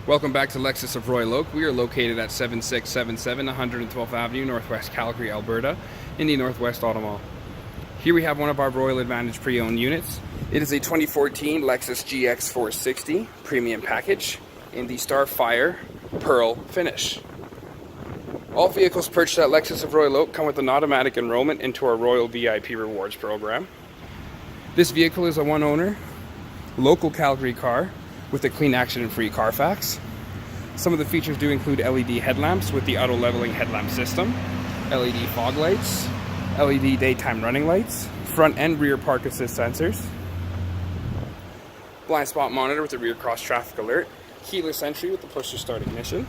Welcome back to Lexus of Royal Oak. We are located at 7677 112th Avenue, Northwest Calgary, Alberta, in the Northwest Auto Mall. Here we have one of our Royal Advantage pre-owned units. It is a 2014 Lexus GX 460 premium package in the Starfire Pearl finish. All vehicles purchased at Lexus of Royal Oak come with an automatic enrollment into our Royal VIP Rewards program. This vehicle is a one-owner, local Calgary car with a clean accident-free CarFax. Some of the features do include LED headlamps with the auto-leveling headlamp system, LED fog lights, LED daytime running lights, front and rear park assist sensors, blind spot monitor with a rear cross traffic alert, keyless entry with the push-to-start ignition,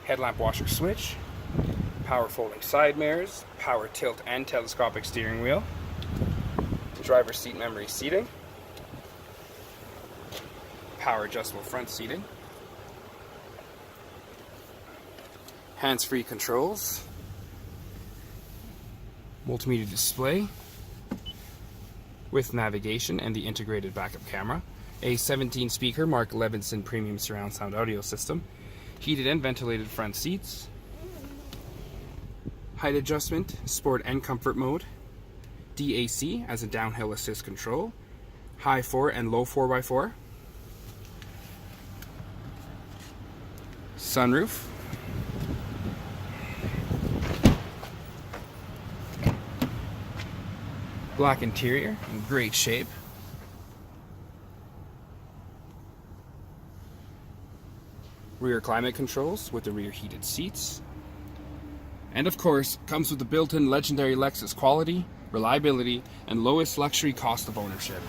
headlamp washer switch, power folding side mirrors, power tilt and telescopic steering wheel, driver's seat memory seating, power adjustable front seating, hands-free controls, multimedia display with navigation and the integrated backup camera, a 17 speaker Mark Levinson premium surround sound audio system, heated and ventilated front seats, height adjustment, sport and comfort mode, DAC as a downhill assist control, high 4 and low 4x4, sunroof, black interior in great shape, rear climate controls with the rear heated seats, and of course comes with the built-in legendary Lexus quality, reliability, and lowest luxury cost of ownership.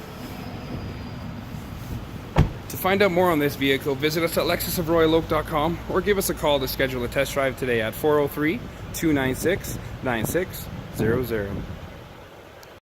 To find out more on this vehicle, visit us at lexusofroyaloak.com or give us a call to schedule a test drive today at 403-296-9600.